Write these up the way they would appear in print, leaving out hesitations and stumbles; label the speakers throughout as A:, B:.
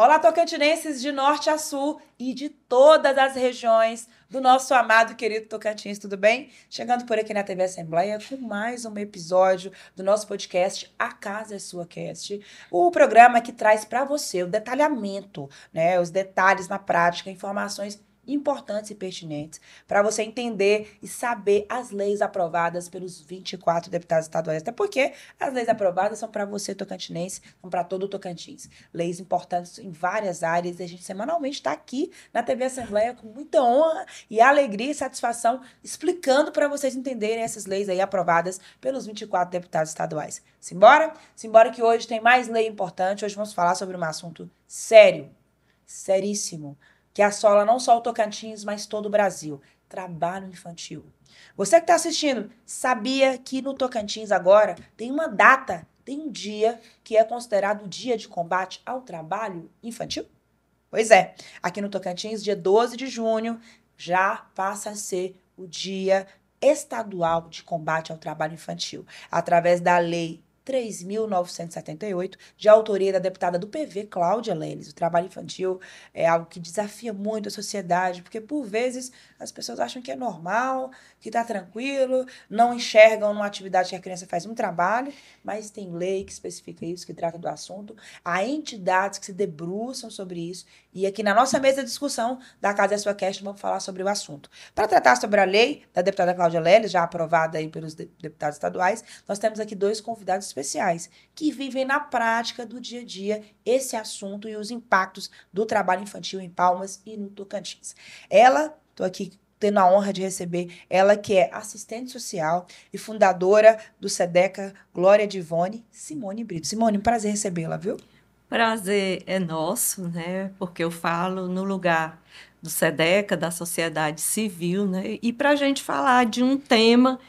A: Olá, tocantinenses de norte a sul e de todas as regiões do nosso amado e querido Tocantins, tudo bem? Chegando por aqui na TV Assembleia com mais um episódio do nosso podcast A Casa é Sua Cast, o programa que traz para você o detalhamento, né, os detalhes na prática, informações importantes e pertinentes para você entender e saber as leis aprovadas pelos 24 deputados estaduais. Até porque as leis aprovadas são para você, tocantinense, são para todo o Tocantins. Leis importantes em várias áreas e a gente semanalmente está aqui na TV Assembleia com muita honra e alegria e satisfação explicando para vocês entenderem essas leis aí aprovadas pelos 24 deputados estaduais. Simbora? Simbora que hoje tem mais lei importante. Hoje vamos falar sobre um assunto sério, seríssimo, que assola não só o Tocantins, mas todo o Brasil. Trabalho infantil. Você que está assistindo, sabia que no Tocantins agora tem uma data, tem um dia que é considerado o dia de combate ao trabalho infantil? Pois é, aqui no Tocantins, dia 12 de junho, já passa a ser o dia estadual de combate ao trabalho infantil, através da Lei 3.978, de autoria da deputada do PV, Cláudia Leles. O trabalho infantil é algo que desafia muito a sociedade, porque por vezes as pessoas acham que é normal, que está tranquilo, não enxergam numa atividade que a criança faz um trabalho, mas tem lei que especifica isso, que trata do assunto. Há entidades que se debruçam sobre isso, e aqui na nossa mesa de discussão da Casa é Sua Cast vamos falar sobre o assunto. Para tratar sobre a lei da deputada Cláudia Leles, já aprovada aí pelos deputados estaduais, nós temos aqui dois convidados especiais que vivem na prática do dia a dia esse assunto e os impactos do trabalho infantil em Palmas e no Tocantins. Estou aqui tendo a honra de receber ela, que é assistente social e fundadora do SEDECA Glória Divone, Simone Brito. Simone, um prazer recebê-la, viu?
B: Prazer é nosso, né? Porque eu falo no lugar do SEDECA, da sociedade civil, né? E para a gente falar de um tema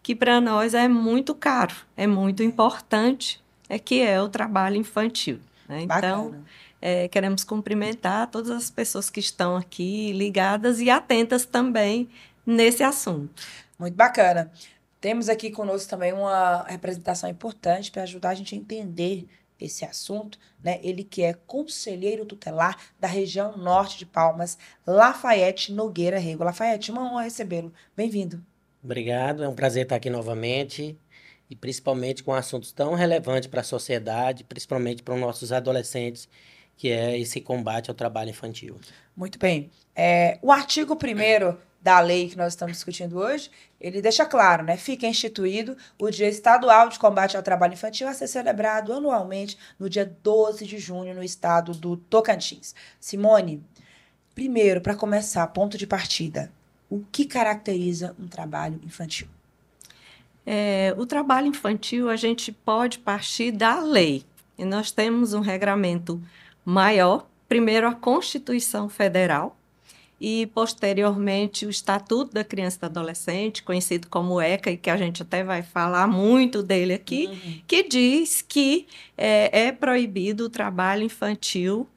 B: que para nós é muito caro, é muito importante, que é o trabalho infantil, né? Então,
A: Bacana.
B: queremos cumprimentar todas as pessoas que estão aqui ligadas e atentas também nesse assunto.
A: Muito bacana. Temos aqui conosco também uma representação importante para ajudar a gente a entender esse assunto, né? Ele que é conselheiro tutelar da região norte de Palmas, Lafayette Nogueira Rego. Lafayette, uma honra recebê-lo. Bem-vindo.
C: Obrigado, é um prazer estar aqui novamente e principalmente com assuntos tão relevantes para a sociedade, principalmente para os nossos adolescentes, que é esse combate ao trabalho infantil.
A: Muito bem. O artigo 1º da lei que nós estamos discutindo hoje, ele deixa claro, né? Fica instituído o Dia Estadual de Combate ao Trabalho Infantil a ser celebrado anualmente no dia 12 de junho no estado do Tocantins. Simone, primeiro, para começar, ponto de partida, o que caracteriza um trabalho infantil?
B: O trabalho infantil, a gente pode partir da lei. E nós temos um regramento maior, primeiro a Constituição Federal e, posteriormente, o Estatuto da Criança e do Adolescente, conhecido como ECA, e que a gente até vai falar muito dele aqui, que diz que é proibido o trabalho infantil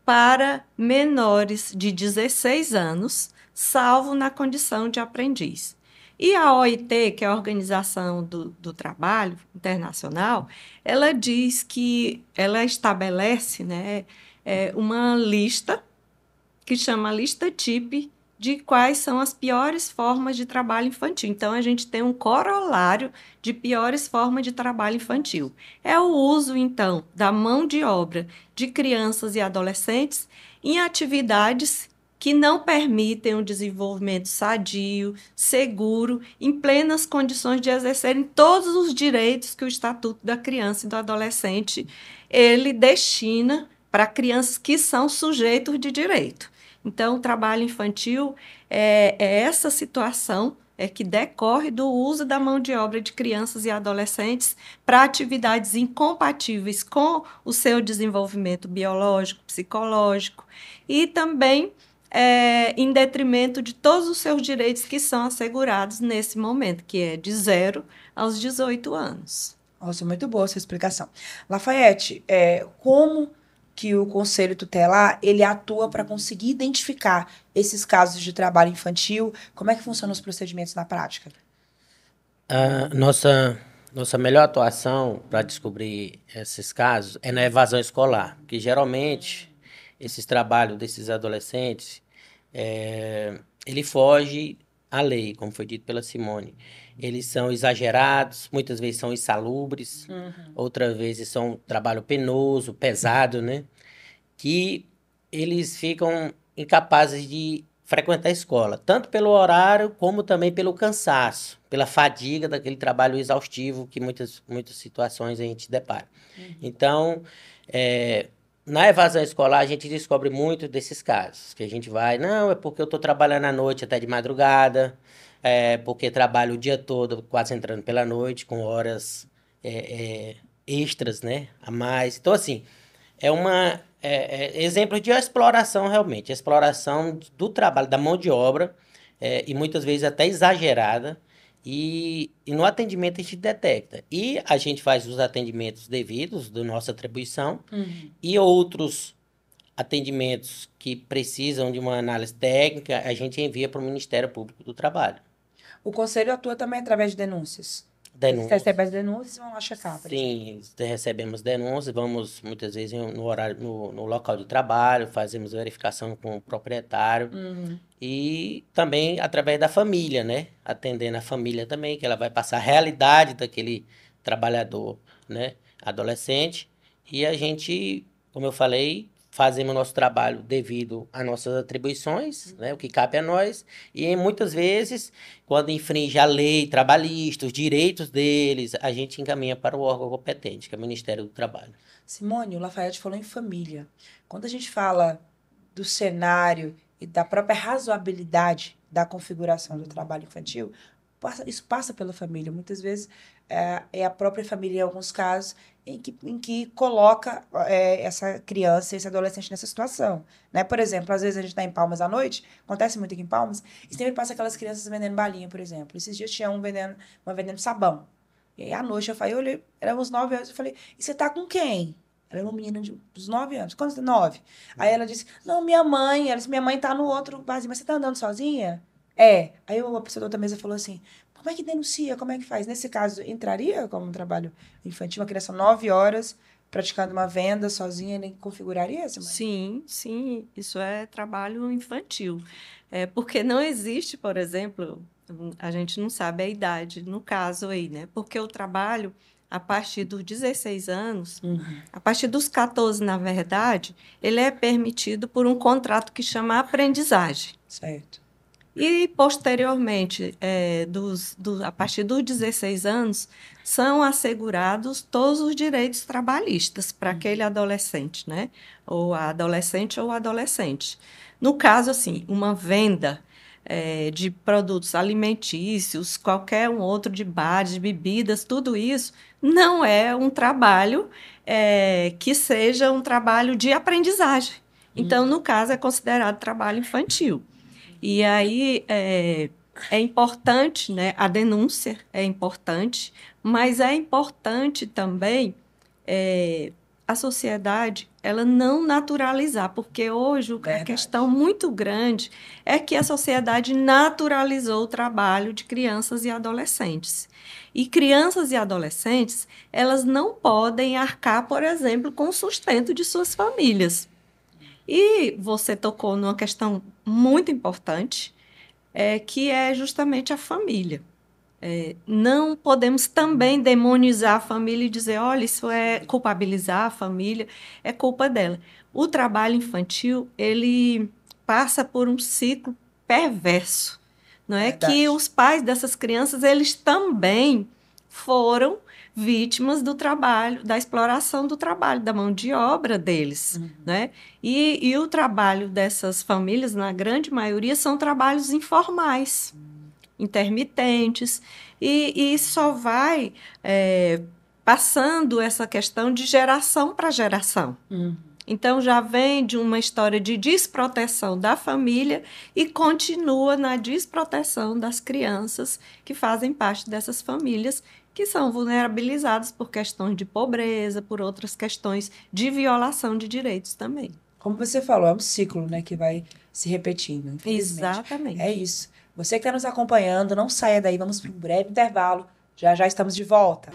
B: para menores de 16 anos, salvo na condição de aprendiz. E a OIT, que é a Organização do Trabalho Internacional, ela diz que ela estabelece, né, uma lista que chama lista TIP de quais são as piores formas de trabalho infantil. Então, a gente tem um corolário de piores formas de trabalho infantil. É o uso, então, da mão de obra de crianças e adolescentes em atividades que não permitem um desenvolvimento sadio, seguro, em plenas condições de exercerem todos os direitos que o Estatuto da Criança e do Adolescente ele destina para crianças que são sujeitos de direito. Então, o trabalho infantil é essa situação que decorre do uso da mão de obra de crianças e adolescentes para atividades incompatíveis com o seu desenvolvimento biológico, psicológico e também em detrimento de todos os seus direitos que são assegurados nesse momento, que é de 0 aos 18 anos.
A: Nossa, muito boa essa explicação. Lafayette, como que o Conselho Tutelar ele atua para conseguir identificar esses casos de trabalho infantil? Como é que funcionam os procedimentos na prática?
C: A nossa melhor atuação para descobrir esses casos é na evasão escolar, que geralmente esses trabalhos desses adolescentes, ele foge à lei, como foi dito pela Simone. Eles são exagerados, muitas vezes são insalubres, outras vezes são trabalho penoso, pesado, né? Que eles ficam incapazes de frequentar a escola, tanto pelo horário como também pelo cansaço, pela fadiga daquele trabalho exaustivo que muitas situações a gente depara. Então, na evasão escolar, a gente descobre muito desses casos, que a gente vai, não, é porque eu estou trabalhando à noite até de madrugada, porque trabalho o dia todo, quase entrando pela noite, com horas extras, né, a mais. Então, assim, exemplo de exploração realmente, exploração do trabalho, da mão de obra, e muitas vezes até exagerada, e no atendimento a gente detecta. E a gente faz os atendimentos devidos da nossa atribuição, e outros atendimentos que precisam de uma análise técnica, a gente envia para o Ministério Público do Trabalho.
A: O Conselho atua também através de denúncias?
C: Denúncias.
A: Vocês recebem as denúncias e vão lá checar?
C: Sim, recebemos denúncias, vamos muitas vezes no local de trabalho, fazemos verificação com o proprietário e também através da família, né? Atendendo a família também, que ela vai passar a realidade daquele trabalhador, né? Adolescente, e a gente, como eu falei, fazemos o nosso trabalho devido às nossas atribuições, né, o que cabe a nós, e muitas vezes, quando infringe a lei trabalhista, os direitos deles, a gente encaminha para o órgão competente, que é o Ministério do Trabalho.
A: Simone, o Lafayette falou em família. Quando a gente fala do cenário e da própria razoabilidade da configuração do trabalho infantil, isso passa pela família. Muitas vezes é a própria família, em alguns casos, em que coloca essa criança, esse adolescente nessa situação. Né? Por exemplo, às vezes a gente está em Palmas à noite, acontece muito aqui em Palmas, e sempre passa aquelas crianças vendendo balinha, por exemplo. Esses dias tinha uma vendendo sabão. E aí, à noite, eu olhei, eram uns 9 anos, eu falei, e você tá com quem? Ela era uma menina dos 9 anos. Quantos? 9. Aí ela disse, não, minha mãe. Ela disse, minha mãe tá no outro barzinho, mas você tá andando sozinha? Aí a pessoa da outra mesa falou assim, como é que denuncia? Como é que faz? Nesse caso, entraria como um trabalho infantil, uma criança 9 horas praticando uma venda sozinha, nem configuraria essa mãe?
B: Sim, isso é trabalho infantil. Porque não existe, por exemplo, a gente não sabe a idade, no caso aí, né? Porque o trabalho, a partir dos 16 anos, a partir dos 14, na verdade, ele é permitido por um contrato que chama aprendizagem.
A: Certo.
B: E, posteriormente, a partir dos 16 anos, são assegurados todos os direitos trabalhistas para aquele adolescente, né? Ou a adolescente ou adolescente. No caso, assim, uma venda de produtos alimentícios, qualquer um outro de bares, de bebidas, tudo isso, não é um trabalho que seja um trabalho de aprendizagem. Então, no caso, é considerado trabalho infantil. E aí é importante, né? A denúncia é importante, mas é importante também a sociedade ela não naturalizar, porque hoje a questão muito grande é que a sociedade naturalizou o trabalho de crianças e adolescentes. E crianças e adolescentes, elas não podem arcar, por exemplo, com o sustento de suas famílias. E você tocou numa questão muito importante, que é justamente a família. Não podemos também demonizar a família e dizer, olha, isso é culpabilizar a família, é culpa dela. O trabalho infantil, ele passa por um ciclo perverso, não é? Que os pais dessas crianças, eles também foram vítimas do trabalho, da exploração do trabalho, da mão de obra deles, né? E o trabalho dessas famílias, na grande maioria, são trabalhos informais, intermitentes, e só vai passando essa questão de geração para geração. Então, já vem de uma história de desproteção da família e continua na desproteção das crianças que fazem parte dessas famílias, que são vulnerabilizadas por questões de pobreza, por outras questões de violação de direitos também.
A: Como você falou, é um ciclo, né, que vai se repetindo, infelizmente.
B: Exatamente.
A: É isso. Você que está nos acompanhando, não saia daí, vamos para um breve intervalo. Já estamos de volta.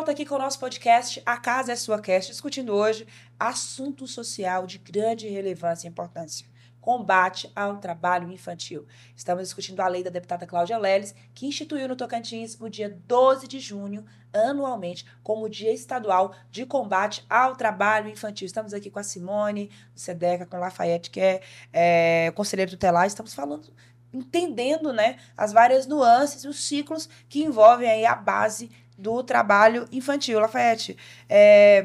A: volta aqui com o nosso podcast A Casa é Sua Cast, discutindo hoje assunto social de grande relevância e importância. Combate ao trabalho infantil. Estamos discutindo a lei da deputada Cláudia Leles, que instituiu no Tocantins o dia 12 de junho, anualmente, como Dia Estadual de Combate ao Trabalho Infantil. Estamos aqui com a Simone, do SEDECA, com o Lafayette, que é conselheiro tutelar. Estamos falando, entendendo, né, as várias nuances e os ciclos que envolvem aí a base do trabalho infantil. Lafayette,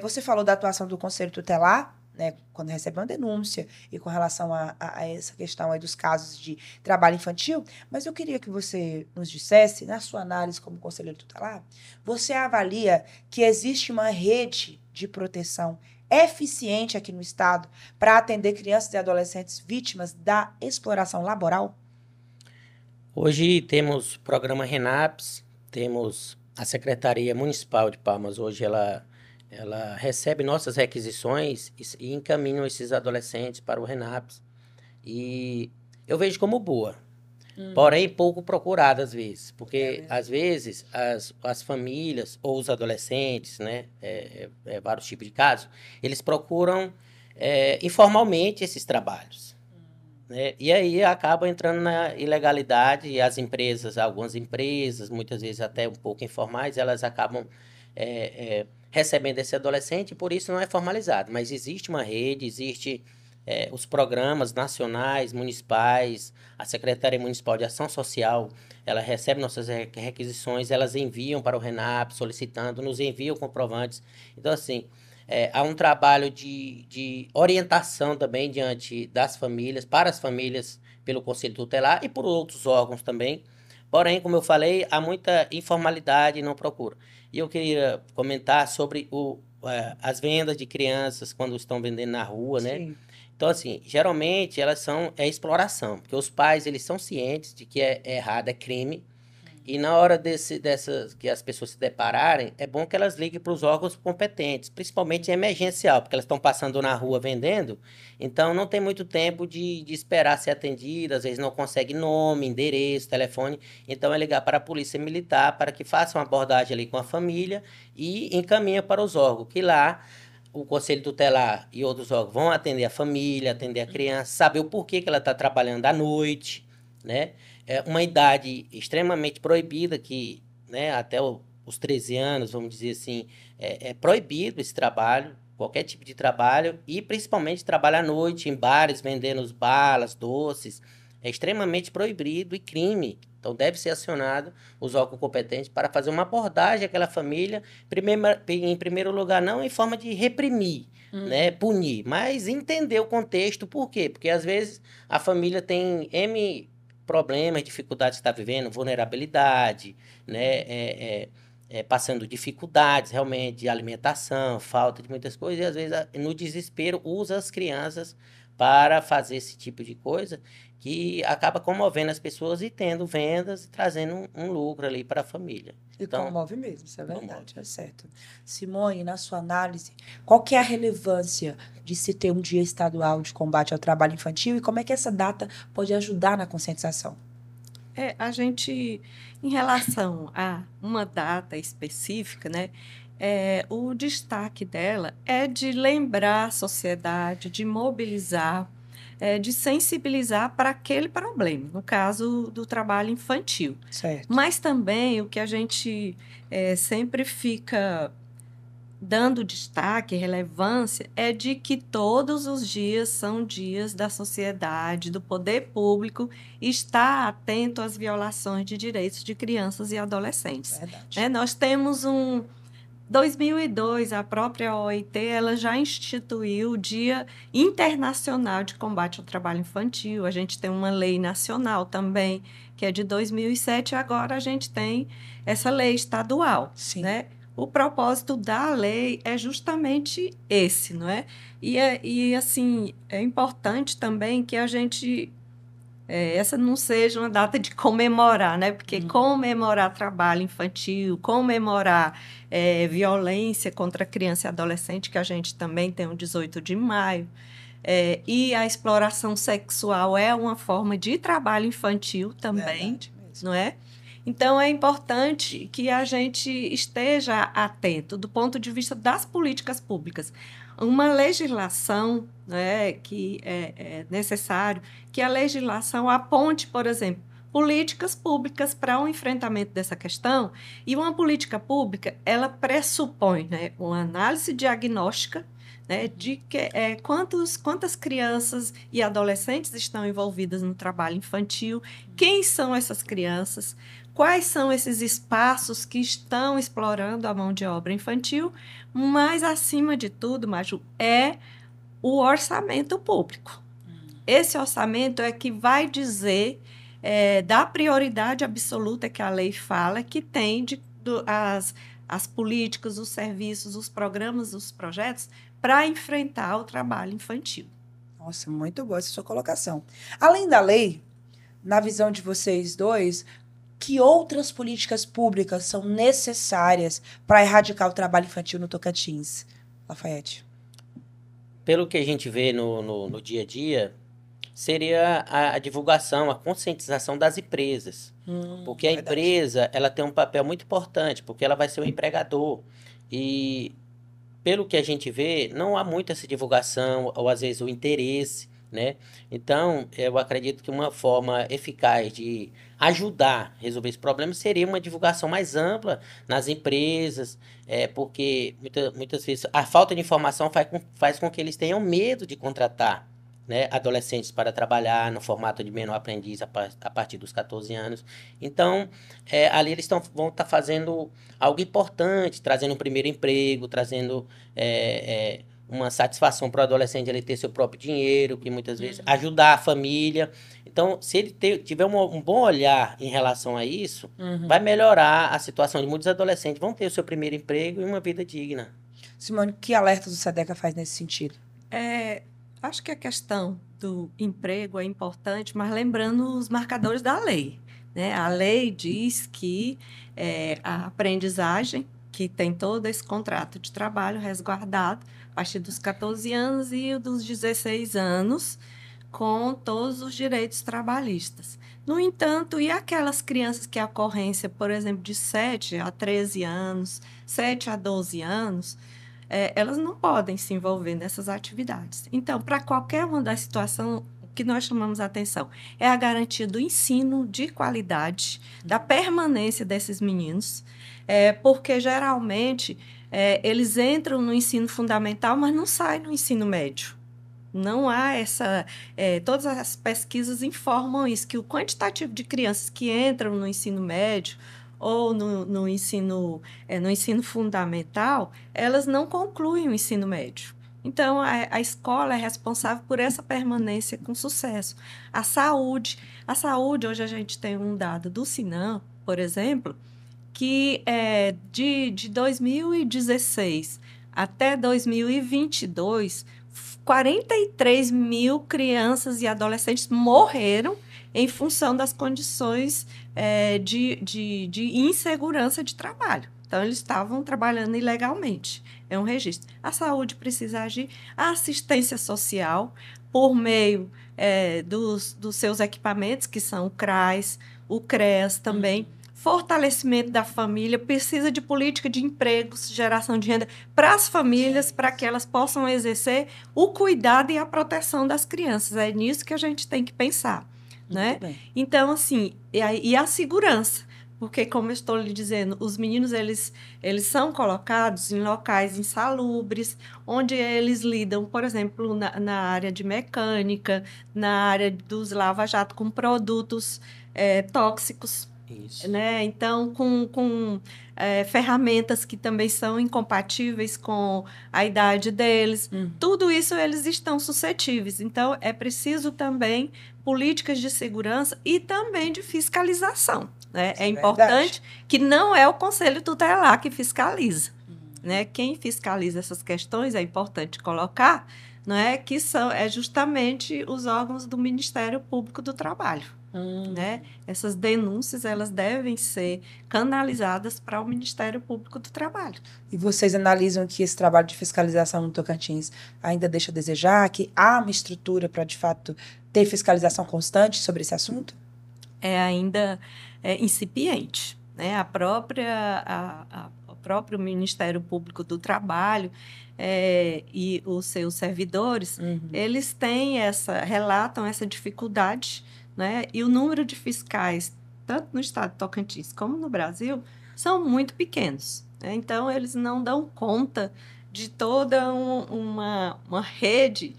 A: você falou da atuação do Conselho Tutelar, né, quando recebe uma denúncia e com relação a essa questão aí dos casos de trabalho infantil, mas eu queria que você nos dissesse, na sua análise como conselheiro tutelar, você avalia que existe uma rede de proteção eficiente aqui no Estado para atender crianças e adolescentes vítimas da exploração laboral?
C: Hoje temos o programa RENAPS, temos a Secretaria Municipal de Palmas, hoje ela recebe nossas requisições e encaminha esses adolescentes para o RENAPS. E eu vejo como boa, porém pouco procurada às vezes, porque às vezes as famílias ou os adolescentes, né, vários tipos de casos, eles procuram informalmente esses trabalhos. Né? E aí acaba entrando na ilegalidade e as empresas, algumas empresas, muitas vezes até um pouco informais, elas acabam recebendo esse adolescente e por isso não é formalizado. Mas existe uma rede, existe os programas nacionais, municipais, a Secretaria Municipal de Ação Social, ela recebe nossas requisições, elas enviam para o RENAP solicitando, nos enviam comprovantes. Então, assim, há um trabalho de orientação também diante das famílias, para as famílias, pelo Conselho Tutelar e por outros órgãos também. Porém, como eu falei, há muita informalidade e não procura. E eu queria comentar sobre as vendas de crianças quando estão vendendo na rua, né?
A: Sim.
C: Então, assim, geralmente elas são exploração, porque os pais, eles são cientes de que é errado, é crime. E na hora dessas que as pessoas se depararem, é bom que elas liguem para os órgãos competentes, principalmente em emergencial, porque elas estão passando na rua vendendo, então não tem muito tempo de esperar ser atendida, às vezes não consegue nome, endereço, telefone, então é ligar para a polícia militar para que faça uma abordagem ali com a família e encaminha para os órgãos, que lá o Conselho Tutelar e outros órgãos vão atender a família, atender a criança, saber o porquê que ela está trabalhando à noite, né? É uma idade extremamente proibida, que, né, até os 13 anos, vamos dizer assim, é proibido esse trabalho, qualquer tipo de trabalho, e principalmente trabalho à noite, em bares, vendendo balas, doces, é extremamente proibido e crime. Então, deve ser acionado os órgãos competentes para fazer uma abordagem àquela família, em primeiro lugar, não em forma de reprimir, né, punir, mas entender o contexto. Por quê? Porque, às vezes, a família tem problemas, dificuldades que está vivendo, vulnerabilidade, né, passando dificuldades realmente de alimentação, falta de muitas coisas, e às vezes no desespero usa as crianças para fazer esse tipo de coisa que acaba comovendo as pessoas e tendo vendas e trazendo um lucro ali para a família.
A: E
C: Então,
A: comove mesmo, isso é verdade,
C: comove.
A: é certo. Simone, na sua análise, qual que é a relevância de se ter um dia estadual de combate ao trabalho infantil e como é que essa data pode ajudar na conscientização?
B: A gente, em relação a uma data específica, né, o destaque dela é de lembrar a sociedade, de mobilizar, de sensibilizar para aquele problema, no caso do trabalho infantil.
A: Certo.
B: Mas também o que a gente sempre fica dando destaque, relevância, é de que todos os dias são dias da sociedade, do poder público, estar atento às violações de direitos de crianças e adolescentes.
A: Verdade.
B: Nós temos 2002, a própria OIT, ela já instituiu o Dia Internacional de Combate ao Trabalho Infantil. A gente tem uma lei nacional também, que é de 2007, agora a gente tem essa lei estadual.
A: Sim.
B: Né? O propósito da lei é justamente esse, não é? E assim, é importante também que a gente... essa não seja uma data de comemorar, né? Porque comemorar trabalho infantil, comemorar violência contra criança e adolescente, que a gente também tem o 18 de maio, e a exploração sexual é uma forma de trabalho infantil também,
A: Verdade mesmo.
B: não é? Então, é importante que a gente esteja atento do ponto de vista das políticas públicas. Uma legislação, né, que é necessário que a legislação aponte, por exemplo, políticas públicas para o enfrentamento dessa questão. E uma política pública, ela pressupõe, né, uma análise diagnóstica, né, de quantas crianças e adolescentes estão envolvidas no trabalho infantil, quem são essas crianças, quais são esses espaços que estão explorando a mão de obra infantil, mas, acima de tudo, Maju, é o orçamento público. Esse orçamento é que vai dizer da prioridade absoluta que a lei fala, que tem as políticas, os serviços, os programas, os projetos para enfrentar o trabalho infantil.
A: Nossa, muito boa essa sua colocação. Além da lei, na visão de vocês dois, que outras políticas públicas são necessárias para erradicar o trabalho infantil no Tocantins? Lafayette.
C: Pelo que a gente vê no dia a dia, seria a divulgação, a conscientização das empresas. Porque a empresa, ela tem um papel muito importante, porque ela vai ser o empregador. E, pelo que a gente vê, não há muito essa divulgação, ou às vezes o interesse, né? Então, eu acredito que uma forma eficaz de ajudar a resolver esse problema seria uma divulgação mais ampla nas empresas, porque muitas vezes a falta de informação faz com que eles tenham medo de contratar, né, adolescentes para trabalhar no formato de menor aprendiz a partir dos 14 anos. Então, ali eles vão estar fazendo algo importante, trazendo um primeiro emprego, trazendo uma satisfação para o adolescente ele ter seu próprio dinheiro, que muitas vezes ajudar a família. Então, se ele tiver um bom olhar em relação a isso, vai melhorar a situação de muitos adolescentes, vão ter o seu primeiro emprego e uma vida digna.
A: Simone, que alertas o SEDECA faz nesse sentido?
B: Acho que a questão do emprego é importante, mas lembrando os marcadores da lei, né? A lei diz que a aprendizagem, que tem todo esse contrato de trabalho resguardado a partir dos 14 anos e dos 16 anos, com todos os direitos trabalhistas. No entanto, e aquelas crianças que a ocorrência, por exemplo, de 7 a 13 anos, 7 a 12 anos, elas não podem se envolver nessas atividades. Então, para qualquer uma das situações, o que nós chamamos a atenção é a garantia do ensino de qualidade, da permanência desses meninos, porque, geralmente, eles entram no ensino fundamental, mas não saem no ensino médio. Não há todas as pesquisas informam isso, que o quantitativo de crianças que entram no ensino médio ou no ensino fundamental, elas não concluem o ensino médio. Então, a escola é responsável por essa permanência com sucesso. A saúde, hoje a gente tem um dado do Sinam, por exemplo, que de 2016 até 2022, 43 mil crianças e adolescentes morreram em função das condições de insegurança de trabalho. Então, eles estavam trabalhando ilegalmente. É um registro. A saúde precisa agir. A assistência social, por meio dos seus equipamentos, que são o CRAS, o CREAS também. Fortalecimento da família, precisa de política de empregos, geração de renda para as famílias, para que elas possam exercer o cuidado e a proteção das crianças. É nisso que a gente tem que pensar, né? Então, assim, e a segurança, porque, como eu estou lhe dizendo, os meninos, eles são colocados em locais insalubres, onde eles lidam, por exemplo, na área de mecânica, na área dos lava-jato com produtos tóxicos.
C: Isso.
B: Né? Então, com ferramentas que também são incompatíveis com a idade deles. Tudo isso eles estão suscetíveis. Então, é preciso também políticas de segurança e também de fiscalização. Né? É importante que não é o Conselho Tutelar que fiscaliza. Né? Quem fiscaliza essas questões, é importante colocar, não é, que são justamente os órgãos do Ministério Público do Trabalho. Né? Essas denúncias, elas devem ser canalizadas para o Ministério Público do Trabalho.
A: E vocês analisam que esse trabalho de fiscalização no Tocantins ainda deixa a desejar, que há uma estrutura para, de fato, ter fiscalização constante sobre esse assunto?
B: ainda incipiente, né? O próprio Ministério Público do Trabalho e os seus servidores, eles relatam essa dificuldade, né? E o número de fiscais, tanto no estado de Tocantins como no Brasil, são muito pequenos, né? Então, eles não dão conta de toda uma rede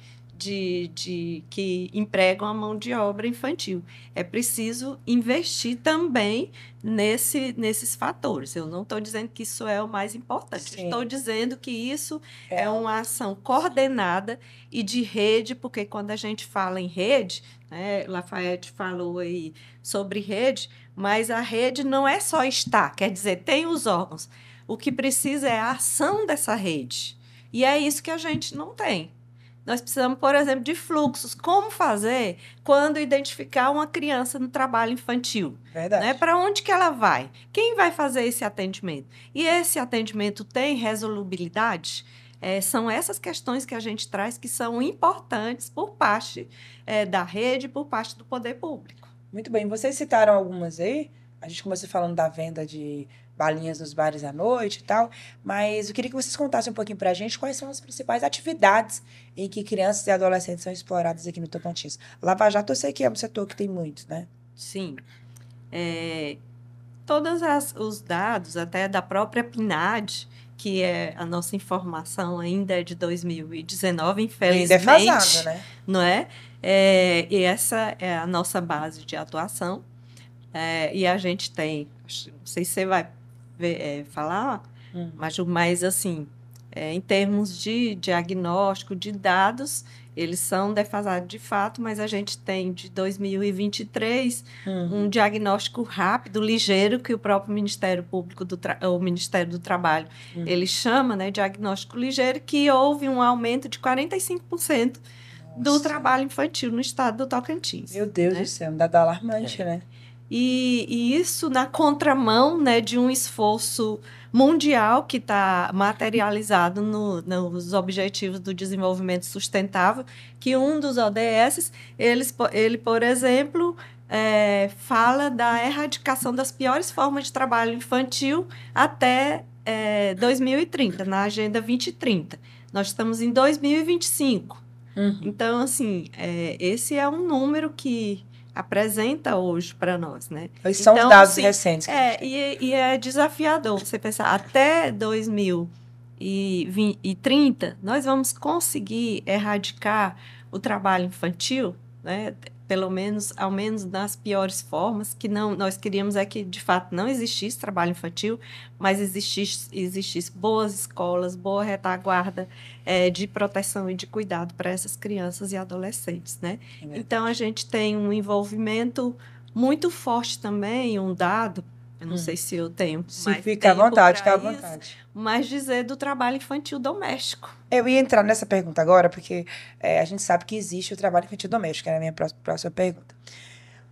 B: que empregam a mão de obra infantil. É preciso investir também nesses fatores. Eu não estou dizendo que isso é o mais importante.
A: Sim.
B: Estou dizendo que isso é uma ação coordenada e de rede, porque quando a gente fala em rede, né, Lafayette falou aí sobre rede, mas a rede não é só estar, quer dizer, tem os órgãos. O que precisa é a ação dessa rede. E é isso que a gente não tem. Nós precisamos, por exemplo, de fluxos. Como fazer quando identificar uma criança no trabalho infantil?
A: Verdade.
B: Né? Para onde que ela vai? Quem vai fazer esse atendimento? E esse atendimento tem resolubilidade? São essas questões que a gente traz que são importantes por parte da rede, por parte do poder público.
A: Muito bem. Vocês citaram algumas aí. A gente começou falando da venda de balinhas nos bares à noite e tal, mas eu queria que vocês contassem um pouquinho pra gente quais são as principais atividades em que crianças e adolescentes são exploradas aqui no Tocantins. Lava Jato eu sei que é um setor que tem muito, né?
B: Sim. Todos os dados, até da própria PNAD, que é a nossa informação ainda é de 2019, infelizmente.
A: Defasado, né?
B: Não é? E essa é a nossa base de atuação. E a gente tem, não sei se você vai falar, mas assim, em termos de diagnóstico de dados, eles são defasados de fato, mas a gente tem de 2023 um diagnóstico rápido, ligeiro, que o próprio Ministério Público, o Ministério do Trabalho, ele chama, né, diagnóstico ligeiro, que houve um aumento de 45% do trabalho infantil no estado do Tocantins.
A: Meu Deus do céu, um dado alarmante, né?
B: E isso na contramão, né, de um esforço mundial que está materializado nos Objetivos do Desenvolvimento Sustentável, que um dos ODS, ele por exemplo, fala da erradicação das piores formas de trabalho infantil até 2030, na Agenda 2030. Nós estamos em 2025. Então, assim, esse é um número que apresenta hoje para nós, né?
A: Esses são os dados recentes.
B: E é desafiador você pensar, até 2030, nós vamos conseguir erradicar o trabalho infantil, né? Ao menos nas piores formas, que nós queríamos que, de fato, não existisse trabalho infantil, mas existisse boas escolas, boa retaguarda de proteção e de cuidado para essas crianças e adolescentes, né? Então, a gente tem um envolvimento muito forte também, um dado, eu não sei se eu tenho mais
A: fica à vontade, fica à
B: isso,
A: vontade.
B: Mas dizer do trabalho infantil doméstico.
A: Eu ia entrar nessa pergunta agora, porque a gente sabe que existe o trabalho infantil doméstico, era a minha próxima pergunta.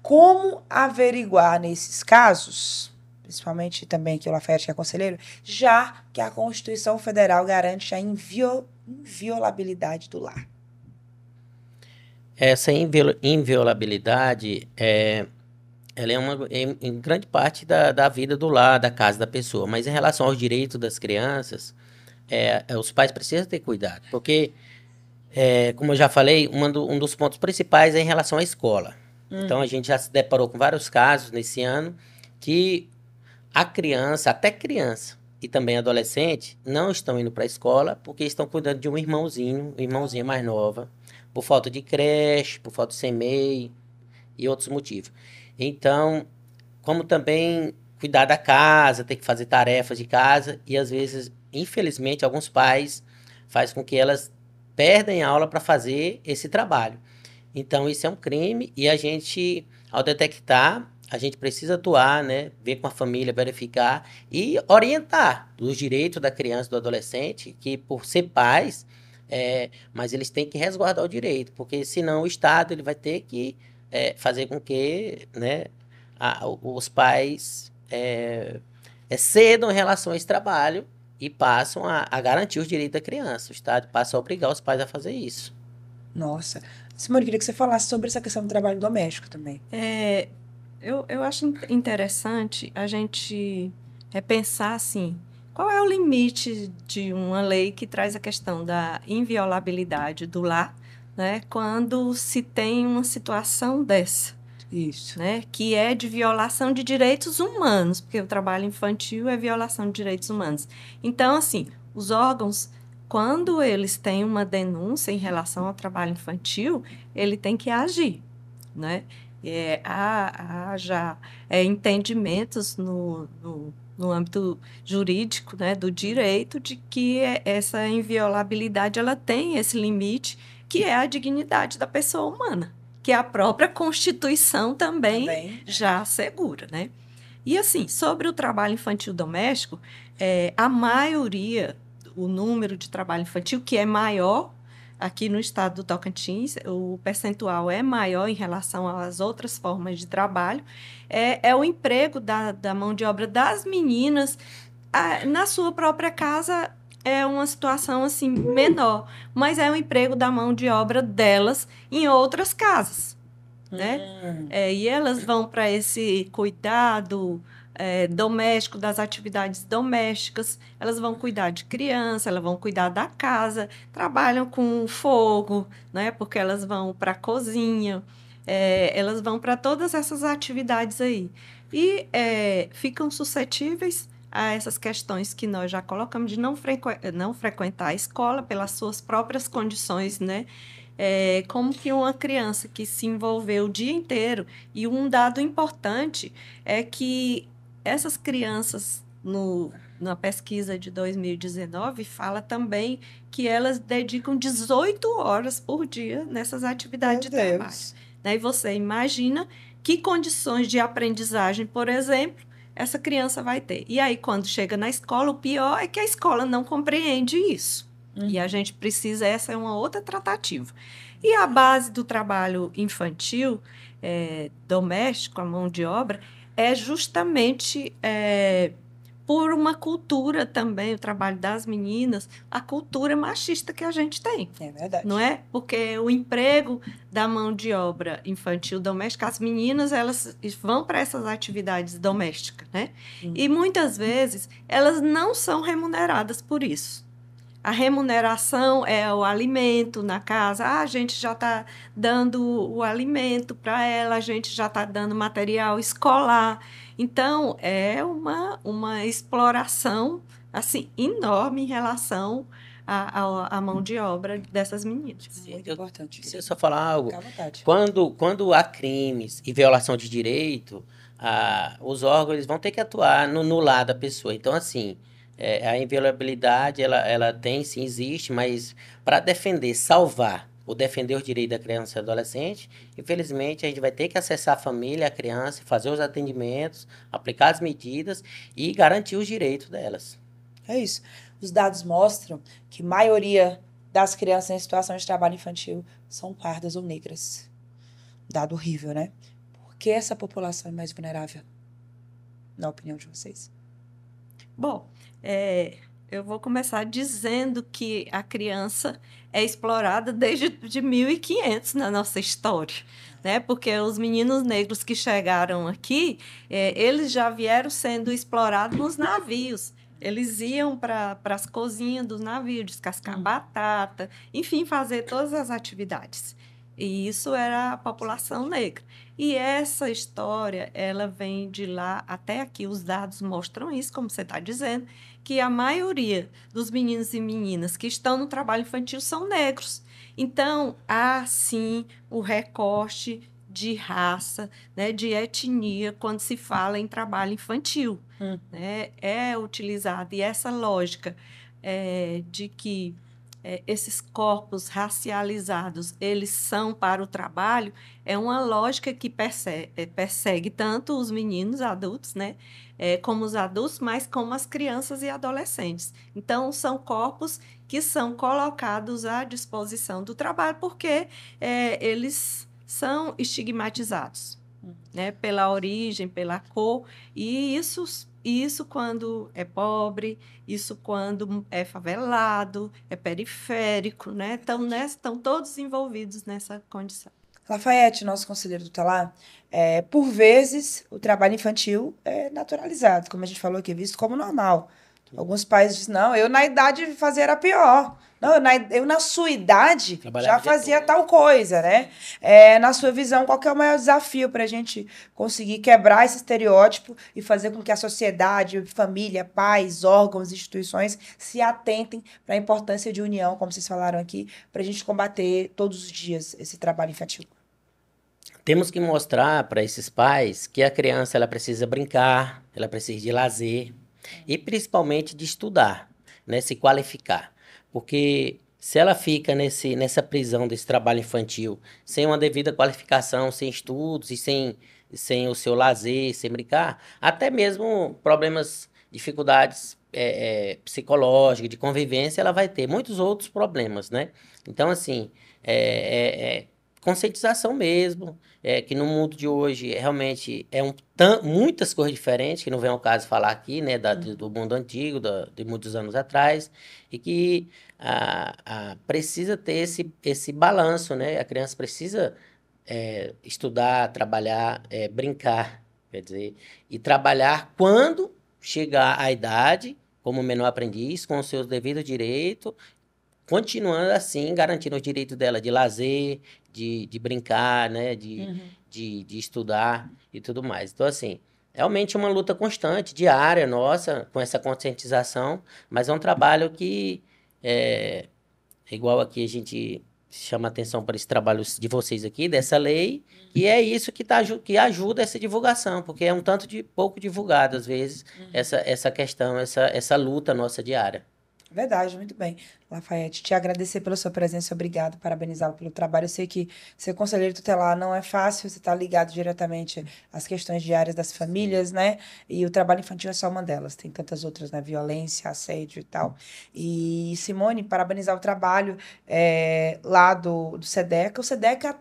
A: Como averiguar nesses casos, principalmente também que o Lafayette é conselheiro, já que a Constituição Federal garante a inviolabilidade do lar?
C: Essa inviolabilidade ela é em grande parte da vida do lar, da casa da pessoa. Mas em relação aos direitos das crianças, os pais precisam ter cuidado. Porque, como eu já falei, um dos pontos principais é em relação à escola. Então, a gente já se deparou com vários casos nesse ano que a criança, até criança e também adolescente, não estão indo para a escola porque estão cuidando de uma irmãozinha mais nova, por falta de creche, por falta de CMEI e outros motivos. Então, como também cuidar da casa, ter que fazer tarefas de casa e às vezes, infelizmente, alguns pais fazem com que elas perdem aula para fazer esse trabalho. Então, isso é um crime e a gente, ao detectar, a gente precisa atuar, né? Ver com a família, verificar e orientar os direitos da criança e do adolescente, que por ser pais, mas eles têm que resguardar o direito, porque senão o Estado ele vai ter que fazer com que, né, os pais cedam em relação a esse trabalho e passam a garantir os direitos da criança. O Estado passa a obrigar os pais a fazer isso.
A: Nossa. Simone, queria que você falasse sobre essa questão do trabalho doméstico também.
B: Eu acho interessante a gente repensar assim, qual é o limite de uma lei que traz a questão da inviolabilidade do lar, né, quando se tem uma situação dessa,
A: Isso.
B: né, que é de violação de direitos humanos, porque o trabalho infantil é violação de direitos humanos. Então, assim, os órgãos, quando eles têm uma denúncia em relação ao trabalho infantil, ele tem que agir, né? Há já entendimentos no âmbito jurídico, né, do direito, de que essa inviolabilidade ela tem esse limite, que é a dignidade da pessoa humana, que a própria Constituição também já assegura, né? E assim, sobre o trabalho infantil doméstico, a maioria, o número de trabalho infantil, que é maior aqui no estado do Tocantins, o percentual é maior em relação às outras formas de trabalho, é o emprego da mão de obra das meninas na sua própria casa. É uma situação assim menor, mas é o emprego da mão de obra delas em outras casas, né? E elas vão para esse cuidado doméstico, das atividades domésticas, elas vão cuidar de criança, elas vão cuidar da casa, trabalham com fogo, né? Porque elas vão para a cozinha, elas vão para todas essas atividades aí. E ficam suscetíveis a essas questões que nós já colocamos de não frequentar a escola pelas suas próprias condições, né? Como que uma criança que se envolveu o dia inteiro, e um dado importante é que essas crianças, na pesquisa de 2019, fala também que elas dedicam 18 horas por dia nessas atividades de trabalho. Né? E você imagina que condições de aprendizagem, por exemplo, essa criança vai ter. E aí, quando chega na escola, o pior é que a escola não compreende isso. E a gente precisa, essa é uma outra tratativa. E a base do trabalho infantil, doméstico, a mão de obra, é justamente por uma cultura também, o trabalho das meninas, a cultura machista que a gente tem.
A: É verdade.
B: Não é? Porque o emprego da mão de obra infantil doméstica, as meninas, elas vão para essas atividades domésticas, né? E muitas vezes elas não são remuneradas por isso. A remuneração é o alimento na casa. A gente já está dando o alimento para ela, a gente já está dando material escolar. Então, é uma exploração assim, enorme em relação à mão de obra dessas meninas.
A: Muito importante.
C: Se eu só falar algo,
A: Fica à vontade.
C: Quando há crimes e violação de direito, os órgãos eles vão ter que atuar no lado da pessoa. Então, assim, a inviolabilidade, ela tem, sim, existe, mas para defender, salvar ou defender os direitos da criança e adolescente, infelizmente, a gente vai ter que acessar a família, a criança, fazer os atendimentos, aplicar as medidas e garantir os direitos delas.
A: É isso. Os dados mostram que a maioria das crianças em situação de trabalho infantil são pardas ou negras. Dado horrível, né? Por que essa população é mais vulnerável? Na opinião de vocês?
B: Bom, eu vou começar dizendo que a criança é explorada desde de 1500 na nossa história, né? Porque os meninos negros que chegaram aqui, eles já vieram sendo explorados nos navios. Eles iam para as cozinhas dos navios, descascar batata, enfim, fazer todas as atividades. E isso era a população negra. E essa história, ela vem de lá até aqui. Os dados mostram isso, como você está dizendo, que a maioria dos meninos e meninas que estão no trabalho infantil são negros. Então, há, sim, o recorte de raça, né, de etnia, quando se fala em trabalho infantil. Né? É utilizada, e essa lógica de que esses corpos racializados, eles são para o trabalho, é uma lógica que persegue tanto os meninos adultos, né, como os adultos, mas como as crianças e adolescentes. Então, são corpos que são colocados à disposição do trabalho, porque eles são estigmatizados, né, pela origem, pela cor, e isso quando é pobre, isso quando é favelado, é periférico, né? Estão todos envolvidos nessa condição.
A: Lafayette, nosso conselheiro tutelar, por vezes o trabalho infantil é naturalizado, como a gente falou aqui, visto como normal. Alguns pais dizem, não, eu na idade de fazer era pior. Não, eu na sua idade
C: Trabalhava
A: já
C: o dia
A: fazia
C: todo.
A: tal coisa, né? Na sua visão, qual que é o maior desafio para a gente conseguir quebrar esse estereótipo e fazer com que a sociedade, família, pais, órgãos, instituições se atentem para a importância de união, como vocês falaram aqui, para a gente combater todos os dias esse trabalho infantil?
C: Temos que mostrar para esses pais que a criança ela precisa brincar, ela precisa de lazer e principalmente de estudar, né, se qualificar. Porque se ela fica nessa prisão desse trabalho infantil, sem uma devida qualificação, sem estudos e sem o seu lazer, sem brincar, até mesmo problemas, dificuldades psicológicas, de convivência, ela vai ter muitos outros problemas, né? Então, assim, conscientização mesmo, que no mundo de hoje realmente muitas coisas diferentes, que não vem ao caso falar aqui, né, do mundo antigo, de muitos anos atrás, e que precisa ter esse balanço, né? A criança precisa estudar, trabalhar, brincar, quer dizer, e trabalhar quando chegar à idade, como menor aprendiz, com os seus devidos direitos, continuando assim, garantindo os direitos dela de lazer, de brincar, né? De estudar e tudo mais. Então, assim, realmente é uma luta constante, diária nossa, com essa conscientização, mas é um trabalho que, igual aqui a gente chama atenção para esse trabalho de vocês aqui, dessa lei, e é isso que ajuda essa divulgação, porque é um tanto de pouco divulgado, às vezes, essa questão, essa luta nossa diária.
A: Verdade, muito bem. Lafayette, te agradecer pela sua presença, obrigado, parabenizá-lo pelo trabalho. Eu sei que ser conselheiro tutelar não é fácil, você está ligado diretamente às questões diárias das famílias, né? E o trabalho infantil é só uma delas, tem tantas outras, né? Violência, assédio e tal. E, Simone, parabenizar o trabalho lá do SEDECA. O SEDECA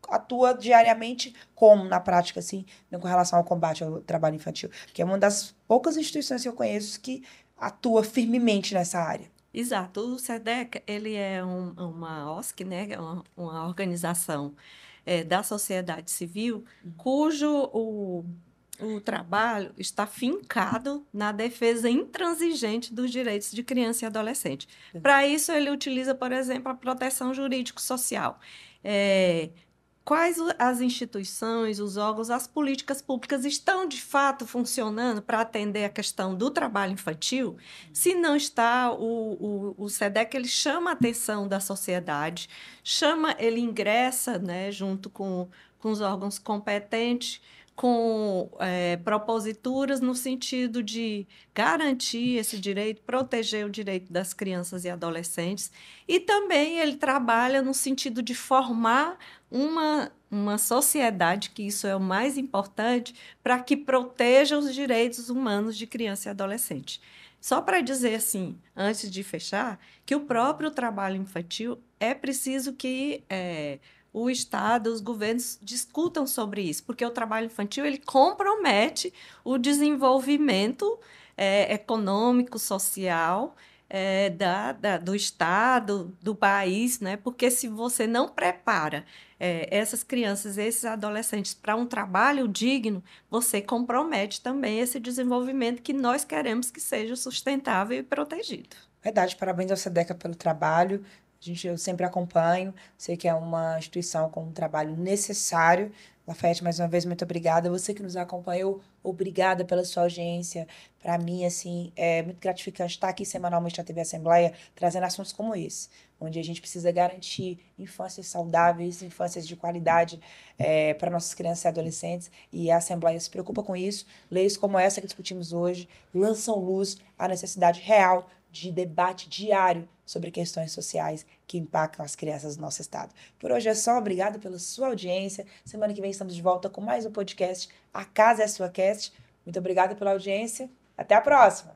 A: atua diariamente como, na prática, assim, né, com relação ao combate ao trabalho infantil, que é uma das poucas instituições que eu conheço que atua firmemente nessa área.
B: Exato. O SEDEC, ele é uma OSC, né? É uma organização da sociedade civil, cujo o trabalho está fincado na defesa intransigente dos direitos de criança e adolescente. Para isso, ele utiliza, por exemplo, a proteção jurídico-social. Quais as instituições, os órgãos, as políticas públicas estão de fato funcionando para atender a questão do trabalho infantil? Se não está, o SEDEC ele chama a atenção da sociedade, ele ingressa, né, junto com os órgãos competentes, com proposituras no sentido de garantir esse direito, proteger o direito das crianças e adolescentes, e também ele trabalha no sentido de formar uma sociedade, que isso é o mais importante, para que proteja os direitos humanos de criança e adolescente. Só para dizer assim, antes de fechar, que o próprio trabalho infantil é preciso que o Estado, os governos discutam sobre isso, porque o trabalho infantil ele compromete o desenvolvimento econômico, social, do Estado, do país, né? Porque se você não prepara essas crianças, esses adolescentes para um trabalho digno, você compromete também esse desenvolvimento que nós queremos que seja sustentável e protegido.
A: Verdade, parabéns ao SEDECA pelo trabalho. Eu sempre acompanho, sei que é uma instituição com um trabalho necessário. Lafayette, mais uma vez, muito obrigada. Você que nos acompanhou, obrigada pela sua audiência. Para mim, assim, é muito gratificante estar aqui semanalmente na TV Assembleia, trazendo assuntos como esse, onde a gente precisa garantir infâncias saudáveis, infâncias de qualidade para nossas crianças e adolescentes. E a Assembleia se preocupa com isso. Leis como essa que discutimos hoje lançam luz à necessidade real de debate diário sobre questões sociais que impactam as crianças do nosso estado. Por hoje é só, obrigada pela sua audiência. Semana que vem estamos de volta com mais um podcast. A Casa é a Sua Cast. Muito obrigada pela audiência. Até a próxima!